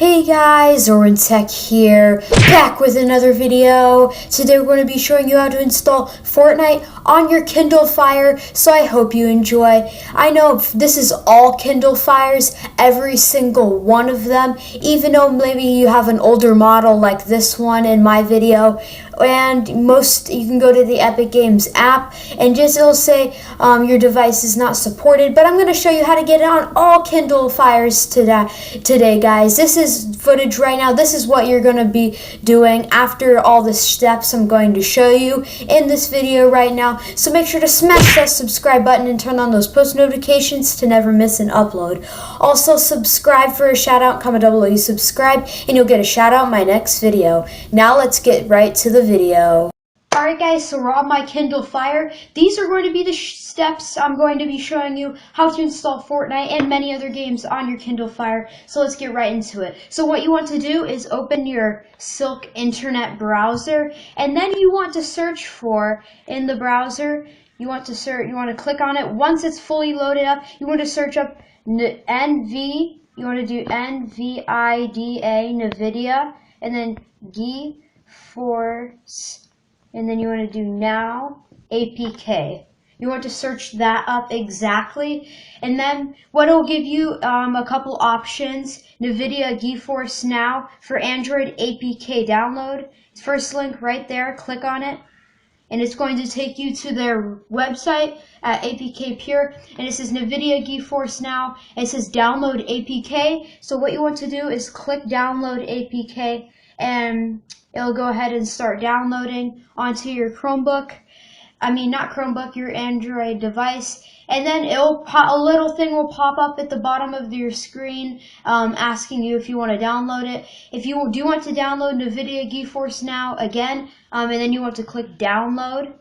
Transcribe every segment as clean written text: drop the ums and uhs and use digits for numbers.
Hey guys, IrwinTech here, back with another video. Today we're going to be showing you how to install Fortnite on your Kindle Fire, so I hope you enjoy. I know this is all Kindle Fires, every single one of them, even though maybe you have an older model like this one in my video. And most, you can go to the Epic Games app and just it'll say your device is not supported, but I'm going to show you how to get it on all Kindle Fires today guys. This is footage right now. This is what you're going to be doing after all the steps I'm going to show you in this video right now. So make sure to smash that subscribe button and turn on those post notifications to never miss an upload. Also subscribe for a shout out. Comment down below you subscribe and you'll get a shout out in my next video. Now let's get right to the video. Alright guys, so we're on my Kindle Fire. These are going to be the steps I'm going to be showing you how to install Fortnite and many other games on your Kindle Fire. So let's get right into it. So what you want to do is open your Silk internet browser, and then you want to search for, in the browser, you want to click on it. Once it's fully loaded up, you want to search up you want to do nvidia, and then geforce, and then you want to do now APK. You want to search that up exactly, and then what will give you a couple options: nvidia geforce now for Android APK download. First link right there, click on it, and it's going to take you to their website at APK Pure, and it says nvidia geforce now. It says download APK. So what you want to do is click download APK, and it'll go ahead and start downloading onto your Chromebook. Your Android device. And then a little thing will pop up at the bottom of your screen asking you if you want to download it. If you do want to download nvidia geforce now again, and then you want to click download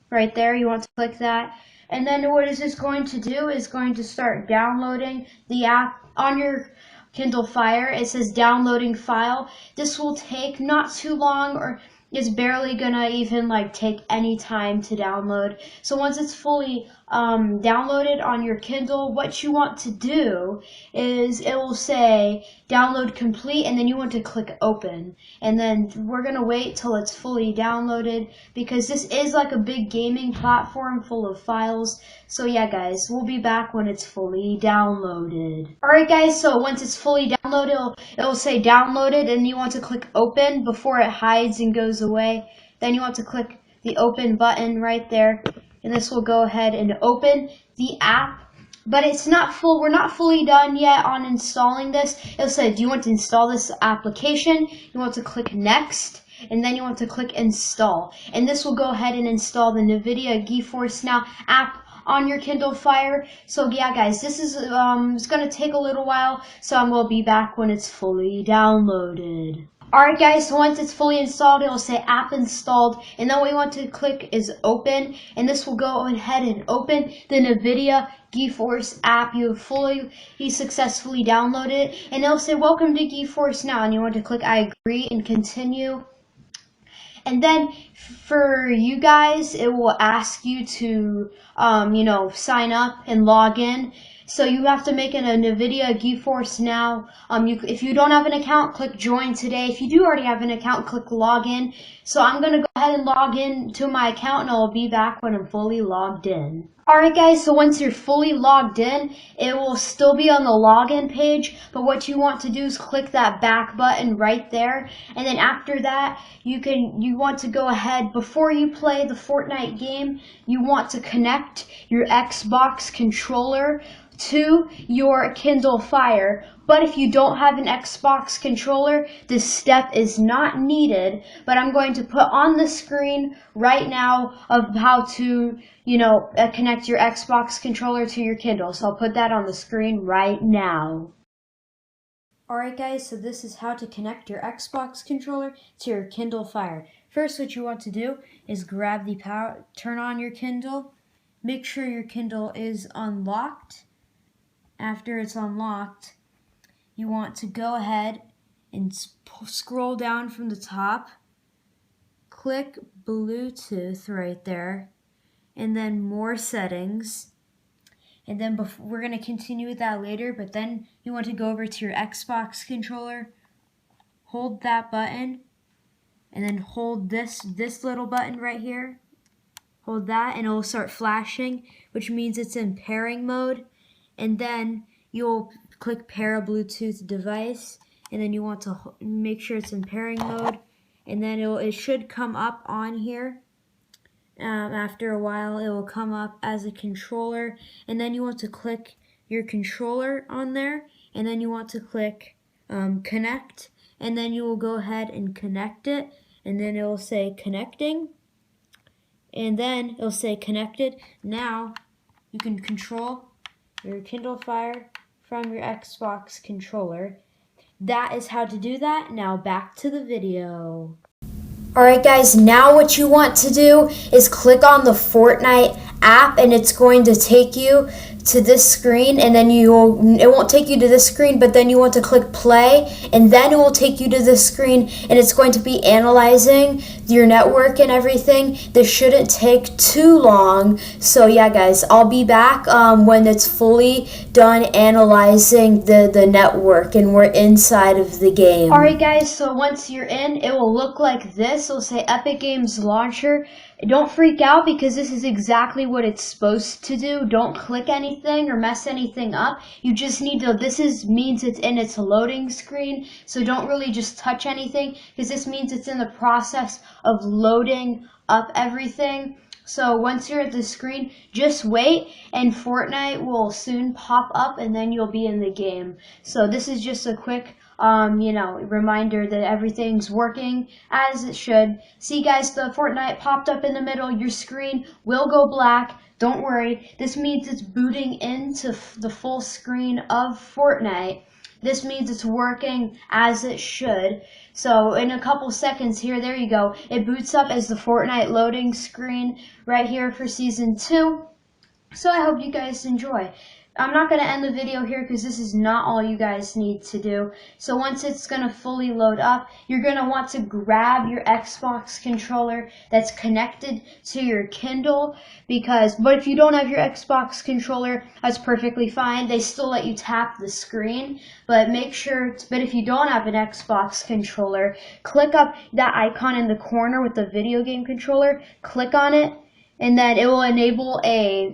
right there. You want to click that. And then what is this going to do is going to start downloading the app on your Kindle Fire. It says downloading file. This will take not too long, or it's barely gonna even take any time to download. So once it's fully downloaded on your Kindle, what you want to do is it will say download complete, and then you want to click open. And then we're gonna wait till it's fully downloaded, because this is like a big gaming platform full of files. So yeah guys, we'll be back when it's fully downloaded. Alright guys, so once it's fully downloaded, it'll say downloaded, and you want to click open before it hides and goes away. Then you want to click the open button right there, and this will go ahead and open the app. But it's not full. We're not fully done yet on installing this. It'll say, do you want to install this application? You want to click next, and then you want to click install, and this will go ahead and install the nvidia geforce now app on your Kindle Fire. So yeah guys, this is it's gonna take a little while, so I will be back when it's fully downloaded. Alright guys, so once it's fully installed, it will say app installed, and then what you want to click is open, and this will go ahead and open the nvidia geforce app. You successfully downloaded it, and it'll say welcome to geforce now, and you want to click I agree and continue. And then for you guys, it will ask you to, sign up and log in. So you have to make a nvidia geforce now. If you don't have an account, click join today. If you do already have an account, click login. So I'm going to go ahead and log in to my account, and I'll be back when I'm fully logged in. Alright guys, so once you're fully logged in, it will still be on the login page, but what you want to do is click that back button right there, and then after that, you want to go ahead, before you play the Fortnite game, you want to connect your Xbox controller to your Kindle Fire. But if you don't have an Xbox controller, this step is not needed, but I'm going to put on the screen right now of how to connect your Xbox controller to your Kindle. So I'll put that on the screen right now. Alright guys, so this is how to connect your Xbox controller to your Kindle Fire. First, what you want to do is grab the power, turn on your Kindle, make sure your Kindle is unlocked. After it's unlocked, you want to go ahead and scroll down from the top, click Bluetooth right there, and then more settings, And then we're going to continue with that later, but then you want to go over to your Xbox controller, hold that button, and then hold this little button right here. Hold that and it will start flashing, which means it's in pairing mode. And then you'll click pair a Bluetooth device, and then you want to make sure it's in pairing mode. And then it should come up on here. After a while, it will come up as a controller, and then you want to click your controller on there, and then you want to click connect, and then you will go ahead and connect it, and then it will say connecting, and then it'll say connected. Now you can control your Kindle Fire from your Xbox controller. That is how to do that. Now back to the video. Alright guys, now what you want to do is click on the Fortnite app, and it's going to take you to this screen, and then it won't take you to this screen, but then you want to click play, and then it will take you to this screen, and it's going to be analyzing your network and everything. This shouldn't take too long. So yeah guys, I'll be back when it's fully done analyzing the network and we're inside of the game. Alright guys, so once you're in, it will look like this. It'll say Epic Games Launcher. Don't freak out, because this is exactly what it's supposed to do. Don't click anything or mess anything up. You just need to, means it's in its loading screen, so don't really just touch anything, because this means it's in the process of loading up everything. So once you're at the screen, just wait, and Fortnite will soon pop up, and then you'll be in the game. So this is just a quick reminder that everything's working as it should. See guys, the Fortnite popped up in the middle. Your screen will go black. Don't worry. This means it's booting into the full screen of Fortnite. This means it's working as it should. So in a couple seconds here, there you go. It boots up as the Fortnite loading screen right here for Season 2. So I hope you guys enjoy. I'm not going to end the video here, because this is not all you guys need to do. So once it's going to fully load up, you're going to want to grab your Xbox controller that's connected to your Kindle, but if you don't have your Xbox controller, that's perfectly fine. They still let you tap the screen, but if you don't have an Xbox controller, click up that icon in the corner with the video game controller, click on it, and then it will enable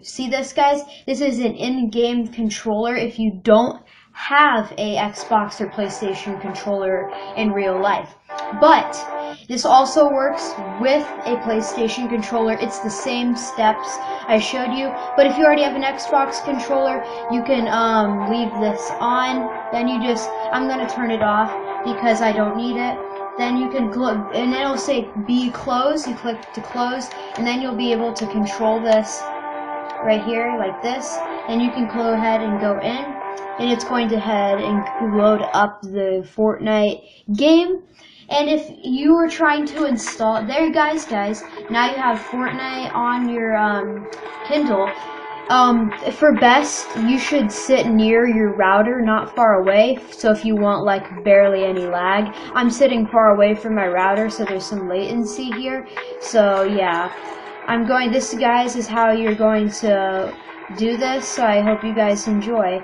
see this guys? This is an in-game controller if you don't have a Xbox or PlayStation controller in real life. But this also works with a PlayStation controller. It's the same steps I showed you. But if you already have an Xbox controller, you can leave this on. Then I'm going to turn it off because I don't need it. Then you can and then it'll say be closed. You click to close, and then you'll be able to control this right here like this. And you can go ahead and go in, and it's going to head and load up the Fortnite game. And if you were trying to install, there guys, now you have Fortnite on your Kindle. For best, you should sit near your router, not far away. So if you want like barely any lag, I'm sitting far away from my router, so there's some latency here. So yeah, this guys is how you're going to do this. So I hope you guys enjoy.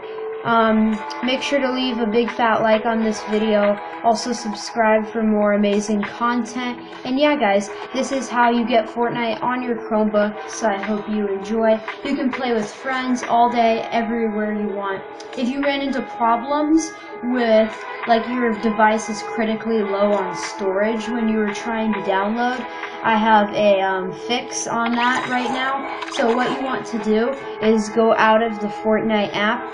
Make sure to leave a big fat like on this video. Also subscribe for more amazing content. And yeah guys, this is how you get Fortnite on your Chromebook, so I hope you enjoy. You can play with friends all day, everywhere you want. If you ran into problems with like your device is critically low on storage when you were trying to download, I have a fix on that right now. So what you want to do is go out of the Fortnite app.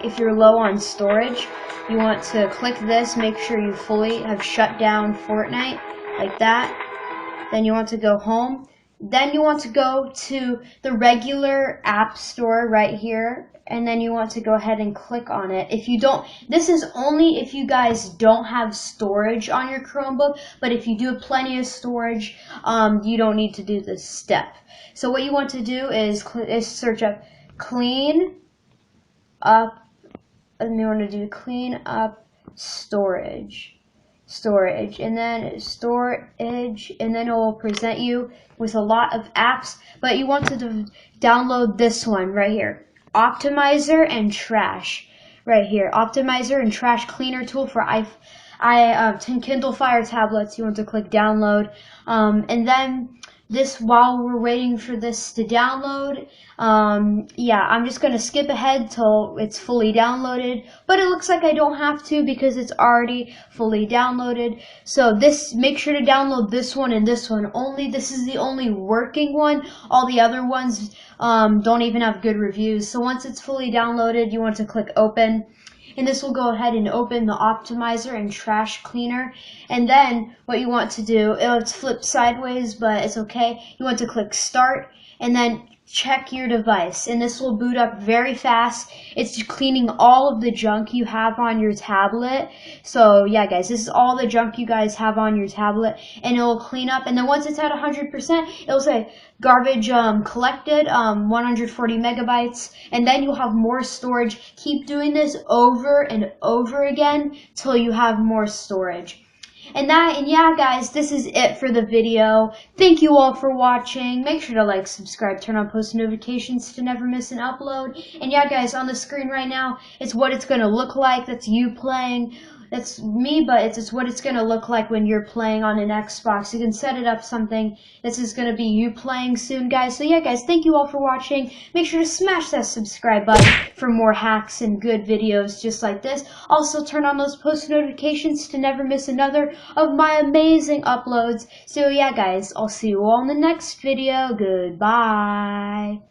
If you're low on storage, you want to click this, make sure you fully have shut down Fortnite, like that. Then you want to go home. Then you want to go to the regular app store right here, and then you want to go ahead and click on it. This is only if you guys don't have storage on your Chromebook, but if you do have plenty of storage, you don't need to do this step. So what you want to do is search up clean up. And you want to do clean up storage, and then it will present you with a lot of apps, but you want to download this one right here. optimizer and trash right here. Optimizer and trash cleaner tool for 10 Kindle Fire tablets. You want to click download, and then this, while we're waiting for this to download, yeah, I'm just going to skip ahead till it's fully downloaded, but it looks like I don't have to because it's already fully downloaded. So make sure to download this one and this one only. This is the only working one. All the other ones don't even have good reviews. So once it's fully downloaded, you want to click open. And this will go ahead and open the optimizer and trash cleaner. And then what you want to do, it's flipped sideways, but it's okay. You want to click start and then check your device. And this will boot up very fast. It's cleaning all of the junk you have on your tablet. So yeah, guys, this is all the junk you guys have on your tablet, and it will clean up. And then once it's at 100%, it'll say garbage collected, 140 megabytes, and then you'll have more storage. Keep doing this over and over again till you have more storage. And yeah, guys, this is it for the video. Thank you all for watching. Make sure to like, subscribe, turn on post notifications to never miss an upload. And yeah, guys, on the screen right now, it's what it's going to look like. That's you playing. That's me, but it's what it's going to look like when you're playing on an Xbox. You can set it up something. This is going to be you playing soon, guys. So yeah, guys, thank you all for watching. Make sure to smash that subscribe button for more hacks and good videos just like this. Also, turn on those post notifications to never miss another of my amazing uploads. So yeah, guys, I'll see you all in the next video. Goodbye.